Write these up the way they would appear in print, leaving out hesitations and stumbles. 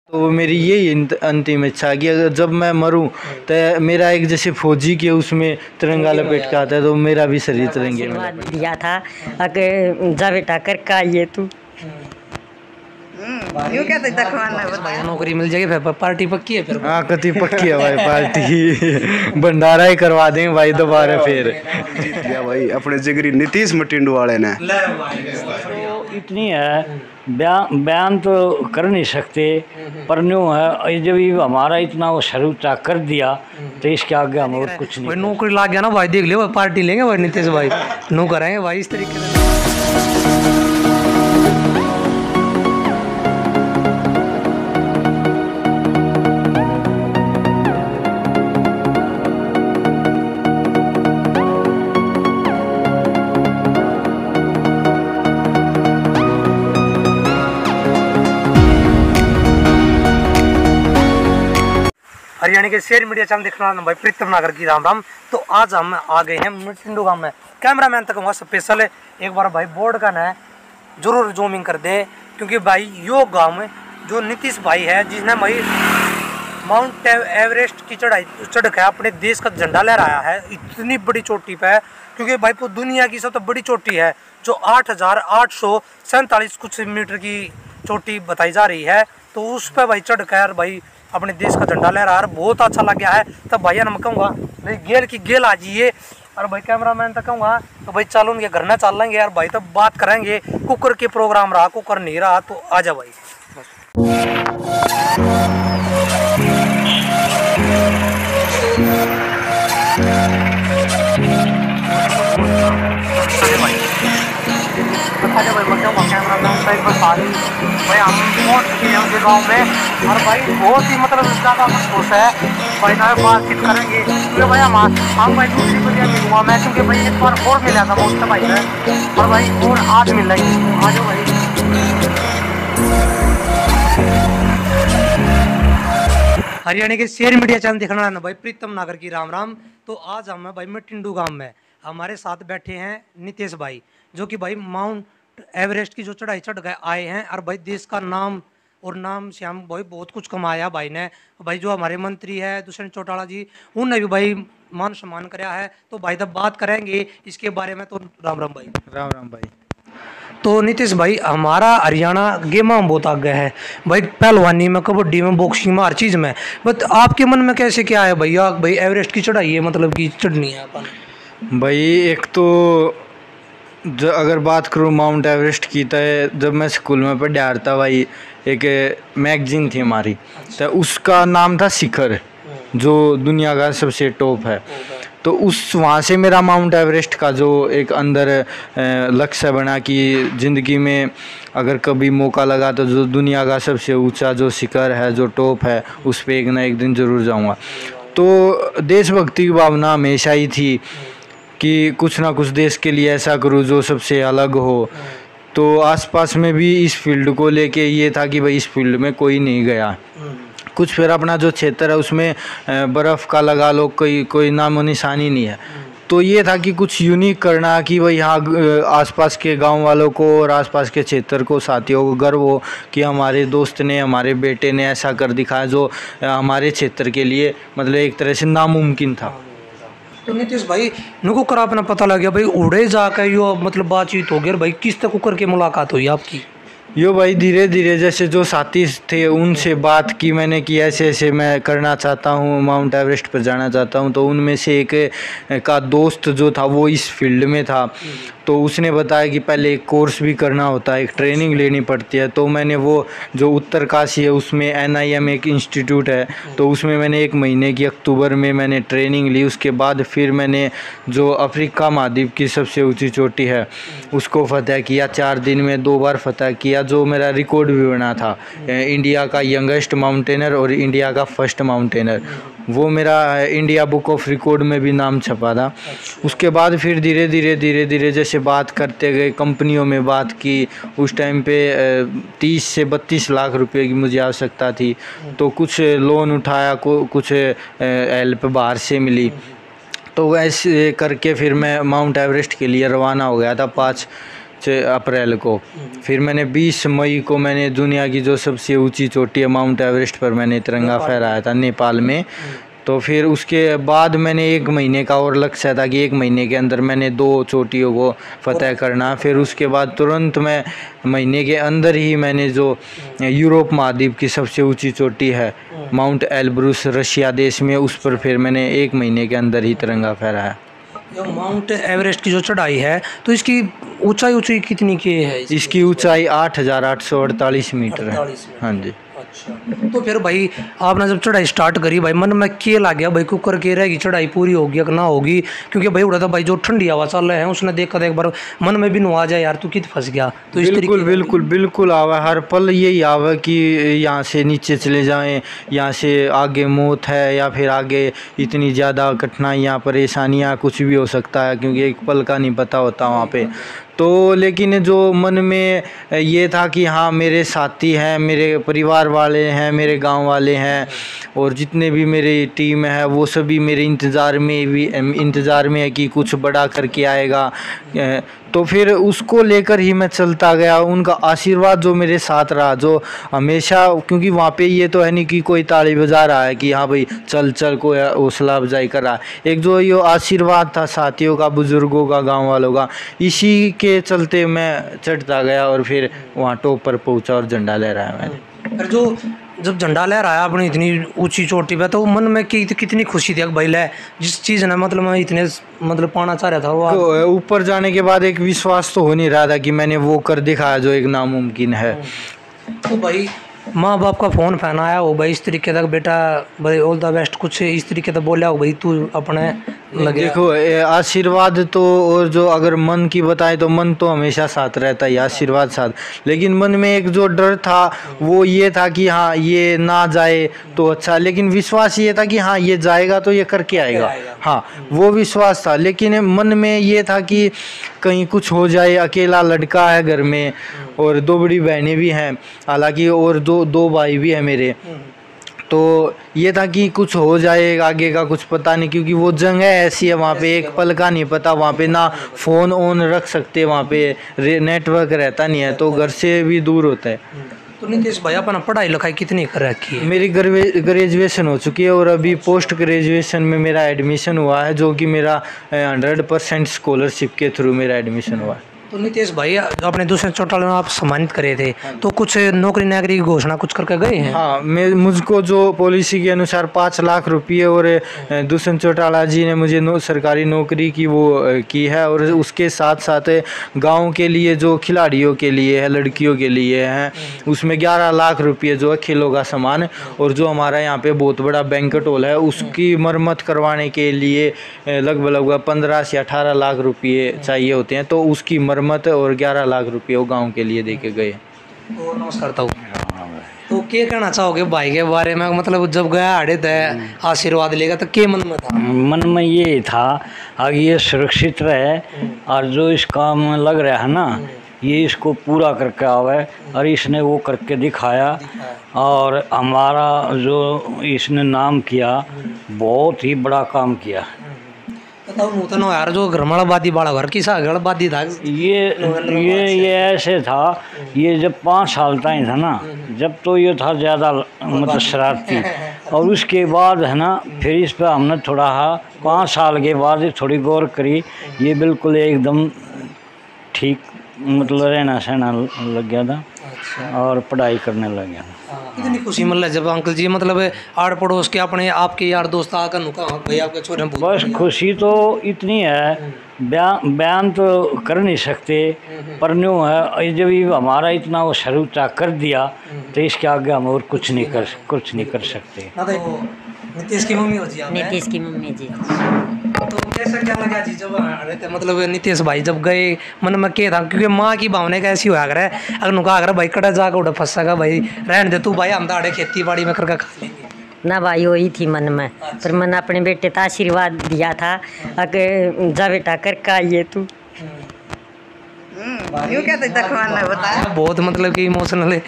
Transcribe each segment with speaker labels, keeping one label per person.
Speaker 1: तो मेरी यही अंतिम इच्छा है कि अगर जब मैं मरूं तो मेरा एक जैसे फौजी के उसमें तिरंगा लपेट के आता है तो मेरा भी शरीर तिरंगे में लपेट
Speaker 2: दिया था। अगर जा बेटा कर का ये तू
Speaker 3: यूं क्या तो नौकरी मिल जाएगी फिर पार्टी पक्की है फिर।
Speaker 1: हाँ कति पक्की है भाई पार्टी भंडारा ही करवा देंगे भाई दोबारा फिर।
Speaker 4: जीत गया भाई अपने जिगरी नीतीश मटिंडू वाले ने।
Speaker 5: तो इतनी है बयान तो कर नहीं सकते पर न्यू है जब ये हमारा इतना वो शुरू कर दिया तो इसके आगे हम और कुछ नहीं।
Speaker 3: नौकरी लाग गया ना भाई, देख लियो पार्टी लेंगे भाई नीतीश भाई नो कराएंगे भाई इस तरीके से। हरियाणा के शेयर मीडिया चैनल देखने वाले भाई प्रीतम नागर की राम राम। तो आज हम आ गए हैं मटिंडू गांव में। कैमरामैन तक वहाँ स्पेशल है, एक बार भाई बोर्ड का ना जरूर जूमिंग कर दे, क्योंकि भाई यो गांव में जो नीतीश भाई है जिसने भाई माउंट एवरेस्ट की चढ़ाई चढ़ के अपने देश का झंडा लहराया है इतनी बड़ी चोटी पे, क्योंकि भाई पूरी दुनिया की सबसे बड़ी चोटी है जो 8,847 कुछ मीटर की चोटी बताई जा रही है। तो उस पर भाई चढ़ कर भाई अपने देश का झंडा लहरा रहा है, बहुत अच्छा लग गया है। तब भैया मैं कहूँगा भाई गेल की गेल आ जाइए, और भाई कैमरामैन तक कहूँगा तो भाई चलो उनके घर में चल लेंगे यार भाई, तब बात करेंगे। कुकर के प्रोग्राम रहा, कुकर नहीं रहा तो आ जा भाई। भाई हम पहुँच चुके हैं उनके गाँव में, और भाई बहुत ही मतलब ज़्यादा खुश है भाई ना बातचीत करेंगे, क्योंकि भाई हम भाई दूसरी को नहीं हुआ मैं, क्योंकि भाई एक बार और मिला था मुझसे भाई है, और भाई और आज मिल रही है। आ जाओ भाई। हरियाणा के शेयर मीडिया चैनल देखने वाला भाई प्रीतम नागर की राम राम। तो आज हम भाई मटिंडू गाँव में हमारे साथ बैठे हैं नीतीश भाई, जो कि भाई माउंट एवरेस्ट की जो चढ़ाई चढ़ गए आए हैं, और भाई देश का नाम और नाम से हम भाई बहुत कुछ कमाया भाई ने। भाई जो हमारे मंत्री है दुष्यंत चौटाला जी, उनने भी भाई मान सम्मान कराया है। तो भाई तब बात करेंगे इसके बारे में। तो राम राम भाई।
Speaker 1: राम राम भाई।
Speaker 3: तो नीतीश भाई हमारा हरियाणा गेमा में बहुत आगे है भाई, पहलवानी में, कबड्डी में, बॉक्सिंग में, हर चीज़ में। बट आपके मन में कैसे क्या है भैया भाई एवरेस्ट की चढ़ाई है मतलब कि चढ़नी है अपन?
Speaker 1: भाई एक तो अगर बात करूँ माउंट एवरेस्ट की, तो जब मैं स्कूल में पढ़ा था भाई एक मैगजीन थी हमारी, तो उसका नाम था शिखर, जो दुनिया का सबसे टॉप है। तो उस वहाँ से मेरा माउंट एवरेस्ट का जो एक अंदर लक्ष्य बना कि ज़िंदगी में अगर कभी मौका लगा तो जो दुनिया का सबसे ऊंचा जो शिखर है, जो टॉप है, उस पर एक ना एक दिन ज़रूर जाऊँगा। तो देशभक्ति की भावना हमेशा ही थी कि कुछ ना कुछ देश के लिए ऐसा करूँ जो सबसे अलग हो। तो आसपास में भी इस फील्ड को लेके ये था कि भाई इस फील्ड में कोई नहीं गया कुछ, फिर अपना जो क्षेत्र है उसमें बर्फ़ का लगा लो कोई नामो निशानी नहीं है। तो ये था कि कुछ यूनिक करना कि भाई यहाँ आसपास के गांव वालों को और आसपास के क्षेत्र को, साथियों को गर्व हो कि हमारे दोस्त ने, हमारे बेटे ने ऐसा कर दिखाया जो हमारे क्षेत्र के लिए मतलब एक तरह से नामुमकिन था।
Speaker 3: तो नीतीश भाई नुको कर अपना पता लग गया भाई उड़े जाकर यो मतलब बातचीत हो गई भाई, किस तक कुकर के मुलाकात हुई आपकी?
Speaker 1: यो भाई धीरे धीरे जैसे जो साथी थे उनसे बात की मैंने कि ऐसे ऐसे मैं करना चाहता हूँ, माउंट एवरेस्ट पर जाना चाहता हूँ। तो उनमें से एक का दोस्त जो था वो इस फील्ड में था, तो उसने बताया कि पहले एक कोर्स भी करना होता है, एक ट्रेनिंग लेनी पड़ती है। तो मैंने वो जो उत्तरकाशी है उसमें NIM एक इंस्टीट्यूट है, तो उसमें मैंने 1 महीने की अक्टूबर में मैंने ट्रेनिंग ली। उसके बाद फिर मैंने जो अफ्रीका महाद्वीप की सबसे ऊंची चोटी है उसको फतह किया, 4 दिन में 2 बार फतह किया, जो मेरा रिकॉर्ड भी बना था, इंडिया का यंगेस्ट माउंटेनर और इंडिया का फर्स्ट माउंटेनर। वो मेरा इंडिया बुक ऑफ रिकॉर्ड में भी नाम छपा था। उसके बाद फिर धीरे धीरे जैसे बात करते गए, कंपनियों में बात की। उस टाइम पे 30 से 32 लाख रुपए की मुझे आवश्यकता थी, तो कुछ लोन उठाया, कुछ हेल्प बाहर से मिली। तो ऐसे करके फिर मैं माउंट एवरेस्ट के लिए रवाना हो गया था 5 अप्रैल को। फिर मैंने 20 मई को मैंने दुनिया की जो सबसे ऊंची चोटी है माउंट एवरेस्ट पर मैंने तिरंगा फहराया था नेपाल में। तो फिर उसके बाद मैंने 1 महीने का और लक्ष्य था कि 1 महीने के अंदर मैंने 2 चोटियों को फतेह करना। फिर उसके बाद तुरंत मैं महीने के अंदर ही मैंने जो यूरोप महाद्वीप की सबसे ऊंची चोटी है माउंट एल्ब्रूस रशिया देश में, उस पर फिर मैंने 1 महीने के अंदर ही तिरंगा फहराया।
Speaker 3: माउंट एवरेस्ट की जो चढ़ाई है तो इसकी ऊंचाई कितनी की है?
Speaker 1: इसकी ऊंचाई 8,848 मीटर है। हाँ जी।
Speaker 3: अच्छा, तो फिर भाई आपने जब चढ़ाई स्टार्ट करी भाई मन में क्या लग गया भाई कुकर के रहेगी चढ़ाई पूरी होगी या ना होगी? क्योंकि भाई उड़ा था भाई जो ठंडी हवा चल रहे हैं उसने देखा था एक बार मन में भी नुआ जाए यार तू कित फंस गया। तो इस
Speaker 1: बिल्कुल आवा, हर पल यही आवा कि यहाँ से नीचे चले जाएं, यहाँ से आगे मौत है या फिर आगे इतनी ज़्यादा कठिनाइयाँ परेशानियाँ कुछ भी हो सकता है, क्योंकि एक पल का नहीं पता होता वहाँ पे। तो लेकिन जो मन में ये था कि हाँ मेरे साथी हैं, मेरे परिवार वाले हैं, मेरे गांव वाले हैं और जितने भी मेरी टीम है वो सभी मेरे इंतज़ार में है कि कुछ बड़ा करके आएगा। तो फिर उसको लेकर ही मैं चलता गया। उनका आशीर्वाद जो मेरे साथ रहा, जो हमेशा, क्योंकि वहाँ पे ये तो है नहीं कि कोई ताली बजा रहा है कि हाँ भाई चल कोई हौसला अफजाई कर रहा है, एक जो ये आशीर्वाद था साथियों का, बुज़ुर्गों का, गांव वालों का, इसी के चलते मैं चढ़ता गया और फिर वहाँ टॉप पर पहुँचा और झंडा लहराया मैंने।
Speaker 3: फिर जो जब झंडा लहराया अपनी इतनी ऊंची चोटी पे तो मन में कितनी खुशी थी भाई ले जिस चीज़ ने मतलब मैं इतने मतलब पाना चाह रहा था वो
Speaker 1: तो ऊपर जाने के बाद एक विश्वास तो हो नहीं रहा था कि मैंने वो कर दिखाया जो एक नामुमकिन है।
Speaker 3: तो भाई माँ बाप का फ़ोन फैन आया हो भाई इस तरीके तक बेटा भाई ऑल द बेस्ट कुछ इस तरीके तक बोला हो भाई तू अपने लगे?
Speaker 1: देखो आशीर्वाद तो, और जो अगर मन की बताए तो मन तो हमेशा साथ रहता है, आशीर्वाद साथ, लेकिन मन में एक जो डर था वो ये था कि हाँ ये ना जाए तो अच्छा, लेकिन विश्वास ये था कि हाँ ये जाएगा तो ये करके आएगा। हाँ वो विश्वास था, लेकिन मन में ये था कि कहीं कुछ हो जाए, अकेला लड़का है घर में और 2 बड़ी बहनें भी हैं हालांकि, और 2 भाई भी हैं मेरे। तो ये था कि कुछ हो जाए आगे का कुछ पता नहीं, क्योंकि वो जगह ऐसी है वहाँ पे एक पल का नहीं पता, वहाँ पे ना फ़ोन ऑन रख सकते, वहाँ पे नेटवर्क रहता नहीं है, तो घर से भी दूर होता है।
Speaker 3: तो नीतीश भाई अपना पढ़ाई लिखाई कितनी कर रखी है?
Speaker 1: मेरी ग्रेजुएशन हो चुकी है और अभी पोस्ट ग्रेजुएशन में मेरा एडमिशन हुआ है, जो कि मेरा 100% स्कॉलरशिप के थ्रू मेरा एडमिशन हुआ है।
Speaker 3: तो नीतीश भाई जो अपने दूसरे चौटाले में आप सम्मानित करे थे तो कुछ नौकरी नागरी की घोषणा कुछ करके गए हैं?
Speaker 1: हाँ, मुझको जो पॉलिसी के अनुसार 5 लाख रुपये और दूसरे चौटाला जी ने मुझे सरकारी नौकरी की वो की है, और उसके साथ साथ गांव के लिए जो खिलाड़ियों के लिए है, लड़कियों के लिए हैं, उसमें 11 लाख रुपये जो है खेलों का सामान, और जो हमारा यहाँ पे बहुत बड़ा बैंक्वेट हॉल है उसकी मरम्मत करवाने के लिए लगभग 15 से 18 लाख रुपये चाहिए होते हैं, तो उसकी मरम्मत और 11 लाख रुपये वो गांव के लिए दे के गए।
Speaker 3: तो नमस्कार करता हूँ। तो क्या कहना चाहोगे भाई के बारे में, मतलब जब गया आड़े तय आशीर्वाद लेगा तो क्या मन में था?
Speaker 5: मन में ये था आगे ये सुरक्षित रहे और जो इस काम में लग रहा है ना ये इसको पूरा करके आवे, और इसने वो करके दिखाया और हमारा जो इसने नाम किया बहुत ही बड़ा काम किया।
Speaker 3: बताओ नूतन यार जो घरमाड़ाबादी बाड़ा घर की सा गड़बादी था
Speaker 5: ये ऐसे था, ये जब 5 साल तक था ना जब तो ये था ज़्यादा मतलब शरारती, और उसके बाद है ना फिर इस पर हमने थोड़ा 5 साल के बाद थोड़ी गौर करी, ये बिल्कुल एकदम ठीक मतलब रहना सहना लग गया था। अच्छा। और पढ़ाई करने लग गया।
Speaker 3: कितनी खुशी मिल जब अंकल जी मतलब आड़ पड़ोस के अपने आपके यार दोस्त आकर नुका भाई आपके छोरे
Speaker 5: बस खुशी तो इतनी है बयान तो कर नहीं सकते, पर न्यू है जब ये हमारा इतना वो सर ऊँचा कर दिया तो इसके आगे हम और कुछ नहीं कर सकते।
Speaker 3: नीतीश की मम्मी होती है?
Speaker 2: नीतीश की मम्मी जी।
Speaker 3: तो कैसा क्या लगा जी जब मतलब नीतीश भाई जब गए मन में क्या था, क्योंकि माँ की भावना का ऐसी हुआ करे अगर नुका अगर भाई कड़ा जाकर उड़ा फंसा भाई रहने दे तू भाई हम दाड़े खेती बाड़ी में करके खा लेंगे
Speaker 2: ना भाई वही थी मन में। पर मैंने अपने बेटे का आशीर्वाद दिया था अगर जा बेटा कर का ये तू
Speaker 3: बहुत मतलब कि इमोशनल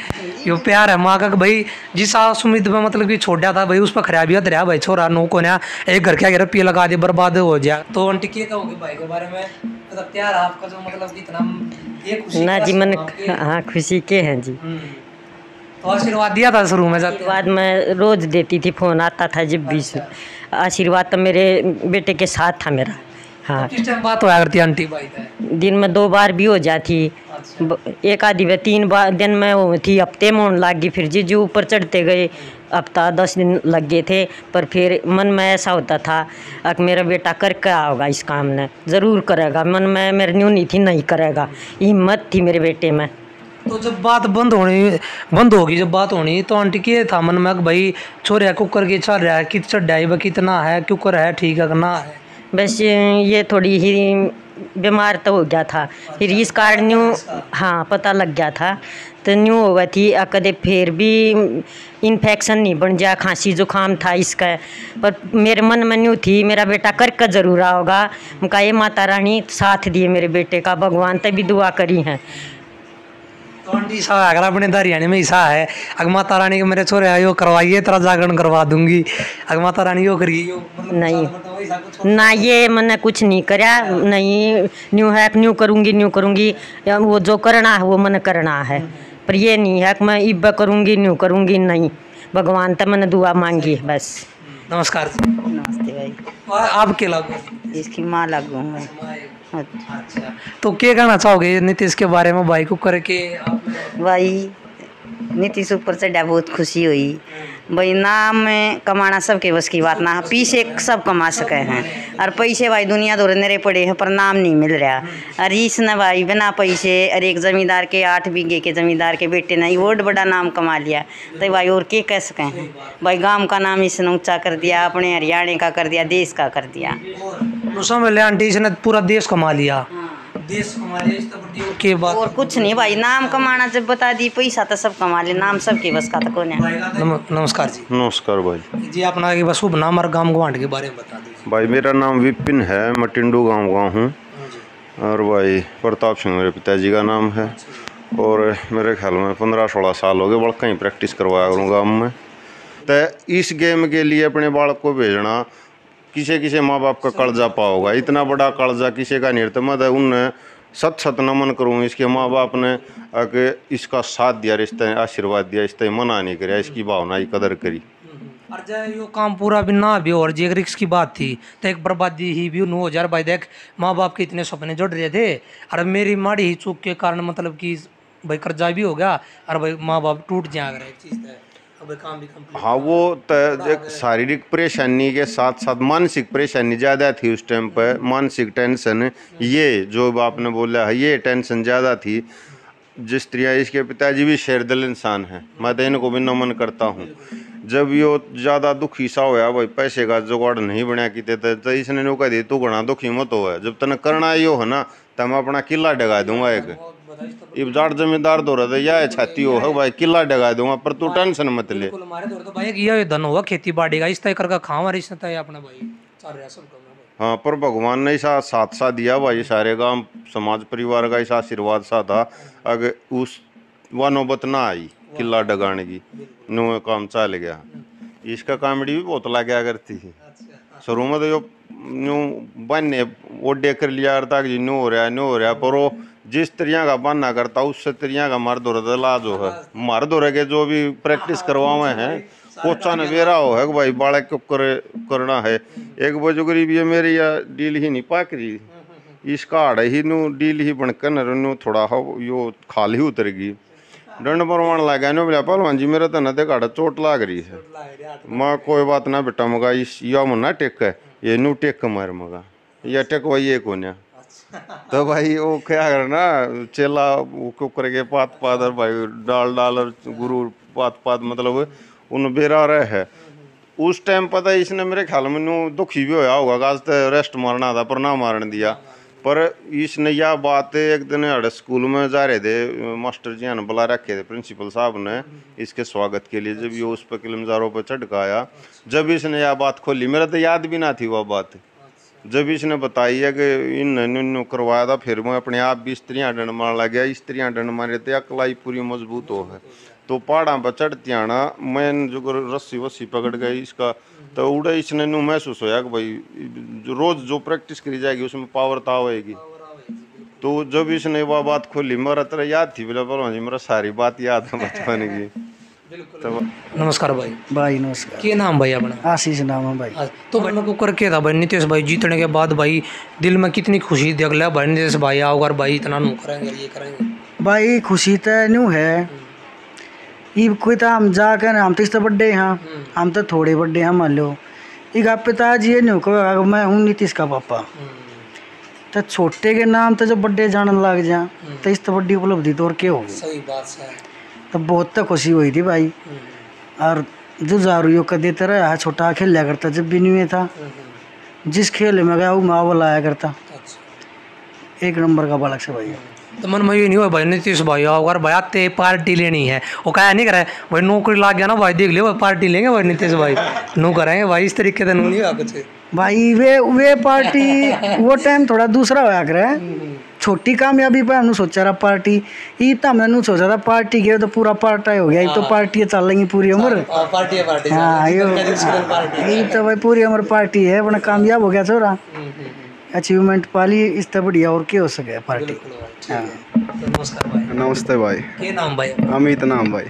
Speaker 3: यो प्यार है माँ का कि भाई जिस आस उम्मीद में मतलब कि छोड़ा था भाई उस पर खराबियत रहा भाई छोरा नो को ना एक घर के रुपये लगा दे बर्बाद हो जाए। तो आंटी क्या कहोगे भाई के बारे में, मतलब प्यार आपका जो मतलब कितना ये खुशी
Speaker 2: ना जी मन हाँ खुशी के हैं जी।
Speaker 3: तो आशीर्वाद दिया था शुरू में जाते
Speaker 2: आशीर्वाद मैं रोज देती थी, फोन आता था जब भी। आशीर्वाद तो मेरे बेटे के साथ था मेरा। हाँ
Speaker 3: किस टाइम बात होया करती आंटी भाई का?
Speaker 2: दिन में 2 बार भी हो जाती। एक आधी में 3 बार दिन में वो थी, हफ्ते में होने लग गई। फिर जीजू ऊपर चढ़ते गए, हफ्ता 10 दिन लग गए थे। पर फिर मन में ऐसा होता था कि मेरा बेटा कर क्या होगा, इस काम ने ज़रूर करेगा। मन में मेरी न्यू नहीं थी नहीं करेगा, हिम्मत थी मेरे बेटे में।
Speaker 3: तो जब बात बंद होगी जब बात होनी तो आंटी के था मन में कि भाई छोरे कुकर के चल रहा है कित चढ़ाई कितना है कुकर है ठीक है ना है?
Speaker 2: बस ये थोड़ी ही बीमार तो हो गया था, फिर इस कारण न्यू हाँ पता लग गया था। तो न्यू हो गई थी कदे फिर भी इन्फेक्शन नहीं बन जाए, खांसी जुकाम था इसका। पर मेरे मन में न्यू थी मेरा बेटा करके ज़रूर आओगा। उनका ये माता रानी साथ दिए मेरे बेटे का, भगवान तभी दुआ करी हैं।
Speaker 3: तो आंटी सा अगर अपने हरियाणा में ऐसा है अगर माता रानी के मेरे छोरे यो करवाइए तेरा जागरण करवा दूंगी, अगर माता रानी यो करिए यो मतलब
Speaker 2: नहीं ना ये मैंने कुछ नहीं कराया नहीं। न्यू है न्यू करूँगी वो जो करना है वो मैंने करना है। पर ये नहीं है कि मैं इब्बा न्यू करूँगी नहीं। भगवान तक मैंने दुआ मांगी बस।
Speaker 3: नमस्कार।
Speaker 6: नमस्ते भाई।
Speaker 3: आप क्या लागू?
Speaker 6: इसकी माँ लागू हूँ मैं।
Speaker 3: अच्छा तो क्या कहना चाहोगे नीतीश के बारे में भाई को करके आपने?
Speaker 6: भाई नीतीश ऊपर चढ़ा बहुत खुशी हुई भाई। नाम में कमाना सबके बस की बात ना, पीछे सब कमा सके हैं और पैसे भाई दुनिया दौरे नरे पड़े हैं पर नाम नहीं मिल रहा। और इसने भाई बिना पैसे और एक जमींदार के 8 बीघे के जमींदार के बेटे ने बहुत बड़ा नाम कमा लिया। तो भाई और क्या कह सकें हैं भाई, गांव का नाम इसने ऊंचा कर दिया, अपने हरियाणा का कर दिया, देश का कर दिया।
Speaker 3: आंटी इसने पूरा देश कमा लिया, देश कमा लिया के बाद
Speaker 6: और कुछ नहीं भाई, नाम कमाना जब बता दी पैसा तो सब कमा ले, नाम सबके बस का तो कौन है।
Speaker 3: नमस्कार जी।
Speaker 7: नमस्कार भाई
Speaker 3: जी अपना एक बस शुभ नाम और गांव गवांड के बारे में बता दीजिए।
Speaker 7: भाई मेरा नाम विपिन है, मैं टिंडू गाँव का हूँ। और भाई प्रताप सिंह मेरे पिताजी का नाम है। और मेरे ख्याल में 15-16 साल हो गए बड़का ही प्रैक्टिस करवाया करूँ गाँव में। तो इस गेम के लिए अपने बालक को भेजना किसी माँ बाप का कर्जा पाओगा, इतना बड़ा कर्जा किसी का नहीं रहता। मैं उनने सत नमन करूँ इसके माँ बाप ने आके इसका साथ दिया, रिश्ते आशीर्वाद दिया, इस तरह मना नहीं कराया, इसकी भावना की कदर करी।
Speaker 3: और जब यो काम पूरा भी ना भी और जे रिक्स की बात थी तो एक बर्बादी ही भी 9,000 भाई देख माँ बाप के इतने सपने जुड़ रहे थे और मेरी माड़ी ही चूक के कारण मतलब कि भाई कर्जा भी हो गया और भाई माँ बाप टूट जाएगा एक चीज़ है। काम भी
Speaker 7: हाँ वो तो एक शारीरिक परेशानी के साथ साथ मानसिक परेशानी ज़्यादा थी उस टाइम पर। मानसिक टेंशन ये जो आपने बोला है ये टेंशन ज़्यादा थी। जिस तरह इसके पिताजी भी शेरदिल इंसान हैं, मैं तो इनको भी नमन करता हूँ। जब यो ज़्यादा दुखी सा होया भाई पैसे का जुगाड़ नहीं बना किते तो इसने नो कह दी तू घना दुखी मत हो, जब तने करना यो है ना तो मैं अपना किला डगा दूंगा एक इब जाट जमींदार दो रहा या छाती हो भाई किला डगा दूंगा पर तू टेंशन मत ले।
Speaker 3: भाई ये धन होगा खेती बाड़ी का इस तरह करके खावा रिश्ता है अपना भाई चल रहा सब।
Speaker 7: हाँ पर भगवान ने ऐसा साथ सा दिया भाई, सारे गांव समाज परिवार का ऐसा आशीर्वाद सा था। अगर उस वह नौबत ना आई किला डगाने की नो काम चल गया। इसका कॉमेडी भी बहुत लगा करती थी शुरू में। तो यो न्यू बने ओडे कर लिया करता कि न्यू हो रहा पर वो जिस तरह का बनना करता उससे तरह का मर्द हो इलाज हो है। मर्द हो के जो भी प्रैक्टिस करवाए हैं कोचा ने बेरा हो है भाई बालक को करना है। एक बजुगरी भी है मेरी या डील ही नहीं पाक रही, इसका आड़ ही नू डील ही बनकर नू थोड़ा हो यो खाल ही उतर गई। डंड मरवान लगा नो बोला पहलवान जी मेरा तो न दे गाड़ा चोट लाग रही है। माँ कोई बात ना बेटा मगा इस या मुन्ना टेक है ये नू टेक मार मगा या टेक वही एक होना। तो भाई वो क्या करना चेला कुकर के पात और भाई डाल और गुरु पात मतलब उन बेरा रहे है। उस टाइम पता इसने मेरे ख्याल में नू दुखी भी होया होगा आज तो रेस्ट मारना था पर ना मारने दिया। पर इसने यह बात एक दिन अड़े स्कूल में जा रहे थे, मास्टर जी ने बुला रखे थे प्रिंसिपल साहब ने इसके स्वागत के लिए। जब ये उस पर किलमजारों पर चढ़काया जब इसने यह बात खोली, मेरा तो याद भी ना थी वह बात। जब इसने बताई है कि इन करवाया था फिर मैं अपने आप भी स्त्रियाँ डंड मार लग गया। स्त्रियाँ डंड मारे थे अकलाई पूरी मजबूत हो है तो पहाड़ा पर चढ़ती आना मैं जो रस्सी वस्सी पकड़ गई इसका तो उड़े इसने नू महसूस होया कि भाई रोज जो प्रैक्टिस करी जाएगी उसमें पावर तो आएगी। तो जब इसने वह बात खोली मेरा तरह याद थी बोला पर मेरा सारी बात याद है बचपन की।
Speaker 3: तो नमस्कार भाई।
Speaker 8: भाई नमस्कार।
Speaker 3: क्या नाम भाई अपना?
Speaker 8: आशीष नाम है भाई।
Speaker 3: तो भाई को करके था भाई नितेश भाई जीतने के बाद भाई दिल में कितनी खुशी थी अगला भाई नितेश भाई आओ और भाई इतना नू करेंगे ये करेंगे।
Speaker 8: भाई खुशी तो न्यू है ये कोई तो हम जाकर हम तो इस बर्थडे हाँ हम तो थोड़े बर्थडे हैं मान लो एक आप पिताजी ये न्यू कहो मैं हूँ नीतीश का पापा तो छोटे के नाम तो जब बर्थडे जाने लग जा तो इस तो बड़ी उपलब्धि तो और क्या होगी।
Speaker 3: सही बात है।
Speaker 8: तो बहुत तो खुशी हुई थी भाई और जो जारू का देते रहा छोटा खेल लिया करता जब भी न्यू था जिस खेल में गया वो मावल आया करता एक नंबर का बालक से भाई।
Speaker 3: तो मन में ये नहीं हुआ भाई नितीश भाई आओ अगर भाई आते पार्टी लेनी है वो क्या नहीं करे भाई नौकरी लग गया ना भाई देख लियो पार्टी लेंगे भाई नितीश भाई नू करेंगे भाई इस तरीके से नू नहीं हुआ कुछ
Speaker 8: भाई वे पार्टी वो टाइम थोड़ा दूसरा होया करे छोटी कामयाबी पर हमने सोचा रहा पार्टी ये तो हमने सोचा था पार्टी के तो पूरा पार्टा हो गया ये तो पार्टी चल रही पूरी उम्र हाँ ये तो भाई पूरी उम्र पार्टी है वरना कामयाब हो गया छोरा अचीवमेंट पाली इस तरह बढ़िया और क्या हो सके पार्टी।
Speaker 3: नमस्कार भाई।
Speaker 4: नमस्ते भाई।
Speaker 3: क्या नाम भाई?
Speaker 4: अमित नाम भाई।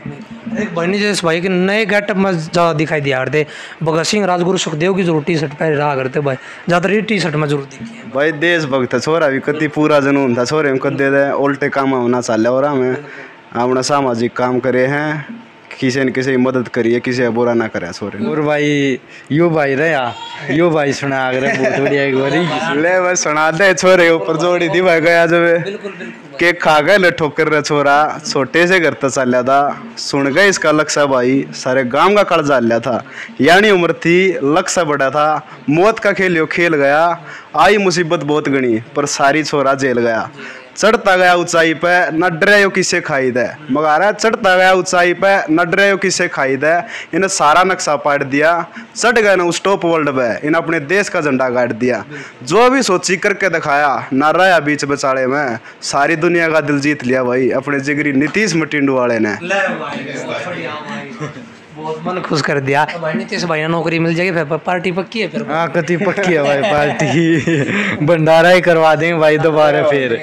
Speaker 3: एक भाई नितेश भाई के नए गेटअप में ज़्यादा दिखाई दिया करते भगत सिंह राजगुरु सुखदेव की जरूर टी शर्ट पहन रहा करते भाई ज़्यादातर ये टी शर्ट में जरूर दिखी है
Speaker 4: भाई देशभक्त छोरा भी कति पूरा जनून था छोरे में कदे दे उल्टे काम होना चल और हमें अपना सामाजिक काम करे हैं किसी न किसी की मदद करिए किसी बुरा ना करे छोरे।
Speaker 1: और भाई यो भाई रहा यो भाई सुना अगर बहुत बढ़िया एक बार
Speaker 4: ले भाई सुना दे छोरे ऊपर जोड़ी थी भाई गया जब केक खा गए ले ठोकर रहे छोरा छोटे से घर तक चल था सुन गए इसका लक्ष्य भाई सारे गांव का कर्जा लिया था यानी उम्र थी लक्ष्य बड़ा था मौत का खेल खेल गया आई मुसीबत बहुत गणी पर सारी छोरा जेल गया चढ़ता गया ऊंचाई पे न डरे किसे खाई दे मगर चढ़ता गया ऊंचाई पे न डरे किसे खाई दे इन्हें सारा नक्शा पाट दिया चढ़ गए ना उस टॉप वर्ल्ड पे इन्हें अपने देश का झंडा गाड़ दिया जो भी सोची करके दिखाया ना रहा बीच बेचारे में सारी दुनिया का दिल जीत लिया भाई अपने जिगरी नीतीश मटिंडू वाले ने।
Speaker 3: बहुत मन खुश कर दिया भाई नितीश भाई नौकरी मिल जाएगी फिर पार्टी पक्की है फिर
Speaker 1: हाँ कति पक्की है भाई पार्टी भंडारा ही करवा देंगे भाई दोबारा फिर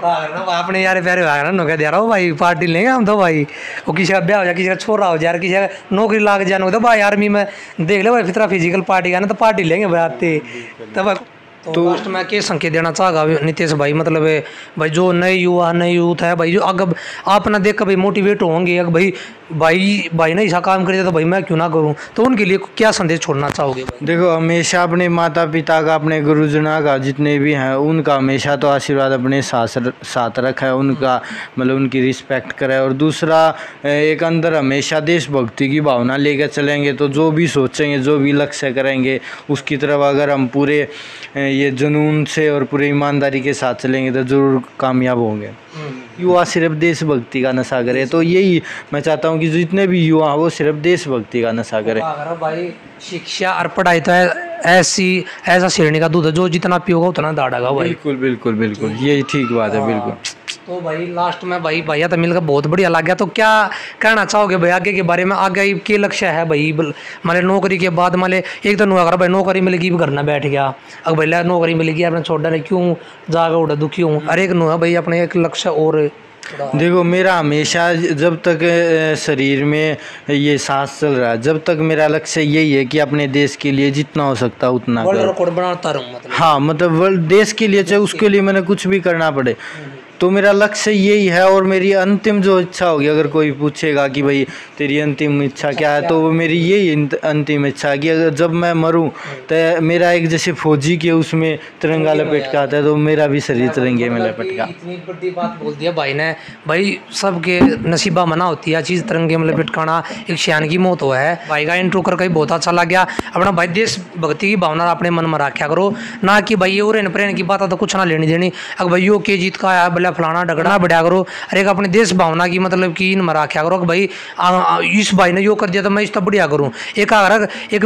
Speaker 3: अपने यार प्यारे भाग ना नौकरी दे रहा हूँ भाई पार्टी लेंगे हम तो भाई वो किसी का ब्याह हो जाए किसी का छोरा हो जाए किसी का नौकरी लाग जाने तो भाई आर्मी में देख ले भाई फिर फिजिकल पार्टी का ना तो पार्टी लेंगे भाई आते तब तो लास्ट में क्या संकेत देना चाहेगा नितेश भाई मतलब भाई जो नए युवा नए यूथ है भाई जो अगर आप ना देख कर भाई मोटिवेट होंगे अगर भाई ना ऐसा काम करेगा तो भाई मैं क्यों ना करूं तो उनके लिए क्या संदेश छोड़ना चाहोगे भाई?
Speaker 1: देखो हमेशा अपने माता पिता का अपने गुरुजनों का जितने भी हैं उनका हमेशा तो आशीर्वाद अपने साथ रखा है उनका मतलब उनकी रिस्पेक्ट करे और दूसरा एक अंदर हमेशा देशभक्ति की भावना लेकर चलेंगे तो जो भी सोचेंगे जो भी लक्ष्य करेंगे उसकी तरफ अगर हम पूरे ये जुनून से और पूरी ईमानदारी के साथ चलेंगे तो ज़रूर कामयाब होंगे। युवा सिर्फ देशभक्ति का नशा करे तो यही मैं चाहता हूँ कि जितने भी युवा हैं वो सिर्फ देशभक्ति का नशा करे।
Speaker 3: भाई शिक्षा और पढ़ाई तो ऐसा श्रेणी का दूध है जो जितना पियोगा उतना दाढ़ेगा भाई।
Speaker 1: बिल्कुल बिल्कुल बिल्कुल यही ठीक बात है बिल्कुल।
Speaker 3: तो भाई लास्ट में भाई भैया तो मिलकर बहुत बढ़िया लग गया तो क्या कहना चाहोगे भाई आगे के बारे में आगे के लक्ष्य है भाई माले नौकरी के बाद माले एक तो अगर भाई नौकरी मिलेगी घर ना बैठ गया अगर भाई नौकरी मिलेगी अपने छोड़ रहे क्यों जागा उड़ा दुखी हूँ अरे एक नुआ भाई अपने एक लक्ष्य और
Speaker 1: देखो मेरा हमेशा जब तक शरीर में ये सांस चल रहा है जब तक मेरा लक्ष्य यही है कि अपने देश के लिए जितना हो सकता है उतना
Speaker 3: वर्ल्ड रिकॉर्ड बनाता रहूं मतलब
Speaker 1: हाँ मतलब वर्ल्ड देश के लिए चाहे उसके लिए मैंने कुछ भी करना पड़े तो मेरा लक्ष्य यही है और मेरी अंतिम जो इच्छा होगी अगर कोई पूछेगा कि भाई तेरी अंतिम इच्छा क्या है तो वो मेरी यही अंतिम इच्छा है कि अगर जब मैं मरूं तो मेरा एक जैसे फौजी के उसमें तिरंगा लपेट का आता है तो मेरा भी शरीर तिरंगे में लपेट का।
Speaker 3: इतनी बड़ी बात बोल दिया भाई ने भाई सबके नसीबा मना होती है चीज़ तिरंगे में लपेटकाना एक शयान की मौत हुआ है भाई का इंट्रो करके बहुत अच्छा लग गया अपना भाई देशभक्ति की भावना अपने मन में रखा करो ना कि भाई ये उरेन प्रेन की बात तो कुछ ना लेनी देनी अगर भाई यो के जीत का आया बोला या फलाना ढगड़ा बढ़िया करो। अरे एक अपने देश भावना की मतलब कि इन मरा क्या करो कि भाई इस भाई ने यो कर दिया तो मैं इस तब बढ़िया करूँ। एक अगर एक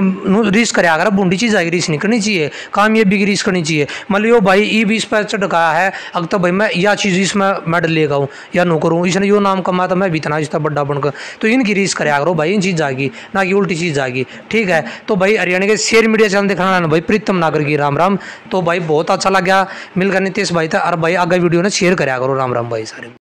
Speaker 3: रीस करे अगर बूढ़ी चीज़ आएगी रीस नहीं करनी चाहिए, कामयाबी की रीस करनी चाहिए। मतलब यो भाई ई 20 पर चढ़काया है अगर तो भाई मैं यह चीज़ इसमें मेडल लेगा हूँ या नो करूँ, इसने यो नाम कमाया तो मैं भी इतना इसका बड़ा बनकर, तो इनकी रीस करे करो भाई, इन चीज़ जाएगी ना कि उल्टी चीज़ जाएगी। ठीक है, तो भाई हरियाणा के शेयर मीडिया चैनल दिखाना भाई प्रीतम नागर की राम राम। तो भाई बहुत अच्छा लगा मिलकर नितेश भाई था। और भाई आगे वीडियो ने शेयर कराया करो। राम राम भाई सारे।